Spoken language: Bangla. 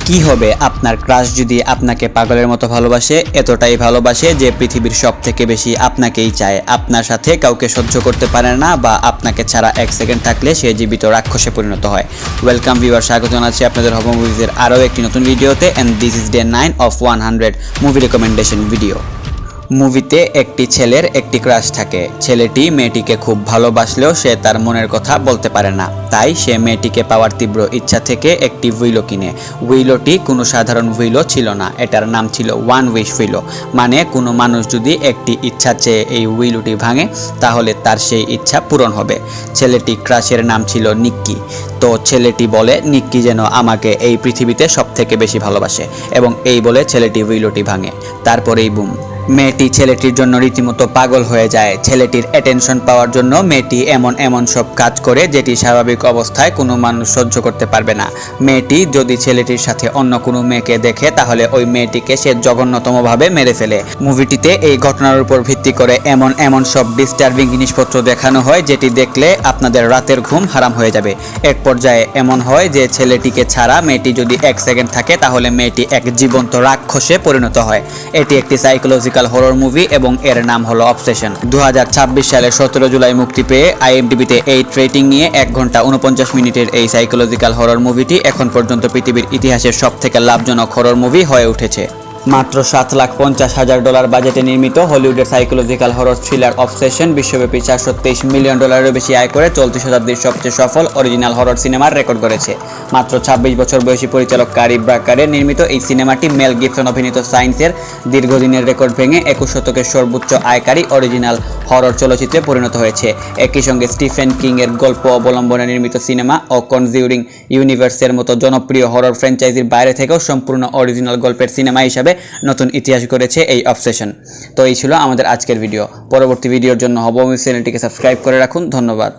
কি হবে আপনার ক্রাশ যদি আপনাকে পাগলের মতো ভালোবাসে, এতটাই ভালোবাসে যে পৃথিবীর সবথেকে বেশি আপনাকেই চায়, আপনার সাথে কাউকে সহ্য করতে পারে না বা আপনাকে ছাড়া এক সেকেন্ড থাকলে সে জীবিত রাক্ষসে পরিণত হয়। ওয়েলকাম ভিউয়ার, স্বাগত জানাচ্ছি আপনাদের হব মুভিজের আরও একটি নতুন ভিডিওতে। And this is day 9 of 100 movie recommendation video. মুভিতে একটি ছেলের একটি ক্রাশ থাকে। ছেলেটি মেয়েটিকে খুব ভালোবাসলেও সে তার মনের কথা বলতে পারে না, তাই সে মেয়েটিকে পাওয়ার তীব্র ইচ্ছা থেকে একটি উইলো কিনে। উইলোটি কোনো সাধারণ উইলো ছিল না, এটার নাম ছিল ওয়ান উইশ উইলো। মানে কোনো মানুষ যদি একটি ইচ্ছা চেয়ে এই উইলোটি ভাঙে তাহলে তার সেই ইচ্ছা পূরণ হবে। ছেলেটি ক্রাশের নাম ছিল নিক্কি। তো ছেলেটি বলে নিক্কি যেন আমাকে এই পৃথিবীতে সবথেকে বেশি ভালোবাসে, এবং এই বলে ছেলেটি উইলোটি ভাঙে। তারপরেই বুম, মেয়েটি ছেলেটির জন্য রীতিমতো পাগল হয়ে যায়। ছেলেটির অ্যাটেনশন পাওয়ার জন্য মেয়েটি এমন সব কাজ করে যেটি স্বাভাবিক অবস্থায় কোনো মানুষ সহ্য করতে পারবে না। মেয়েটি যদি ছেলেটির সাথে অন্য কোনো মেয়েকে দেখে তাহলে ওই মেয়েটিকে সে জঘন্যতমভাবে মেরে ফেলে। মুভিটিতে এই ঘটনার উপর ভিত্তি করে এমন সব ডিস্টার্বিং জিনিসপত্র দেখানো হয় যেটি দেখলে আপনাদের রাতের ঘুম হারাম হয়ে যাবে। এক পর্যায়ে এমন হয় যে ছেলেটিকে ছাড়া মেয়েটি যদি এক সেকেন্ড থাকে তাহলে মেয়েটি এক জীবন্ত রাক্ষসে পরিণত হয়। এটি একটি সাইকোলজিক্যাল হরর মুভি এবং এর নাম হলো অবসেশন। 2026 সালের 17 জুলাই মুক্তি পেয়ে IMDb-তে 8 রেটিং নিয়ে 1 ঘন্টা 49 মিনিটের এই সাইকোলজিক্যাল হরর মুভিটি এখন পর্যন্ত পৃথিবীর ইতিহাসের সবথেকে লাভজনক হরর মুভি হয়ে উঠেছে। মাত্র $7,50,000 বাজেটে নির্মিত হলিউডের সাইকোলজিক্যাল হরর থ্রিলার অবসেশন বিশ্বব্যাপী $423 মিলিয়ন বেশি আয় করে চলতি শতাব্দীর সবচেয়ে সফল অরিজিনাল হরর সিনেমার রেকর্ড করেছে। মাত্র 26 বছর বয়সী পরিচালক কারি ব্রাকারের নির্মিত এই সিনেমাটি মেল গিবসন অভিনীত সায়েন্সের দীর্ঘদিনের রেকর্ড ভেঙে 21 শতকের সর্বোচ্চ আয়কারী অরিজিনাল হরর চলচ্চিত্রে পরিণত হয়েছে। একই সঙ্গে স্টিফেন কিং এর গল্প অবলম্বনে নির্মিত সিনেমা ও কনজিউরিং ইউনিভার্সের মতো জনপ্রিয় হরর ফ্র্যাঞ্চাইজির বাইরে থেকেও সম্পূর্ণ অরিজিনাল গল্পের সিনেমা হিসাবে নতুন ইতিহাস করেছে এই অবসেশন। তো এই ছিল আমাদের আজকের ভিডিও। পরবর্তী ভিডিওর জন্য হব মুভি চ্যানেলটিকে সাবস্ক্রাইব করে রাখুন। ধন্যবাদ।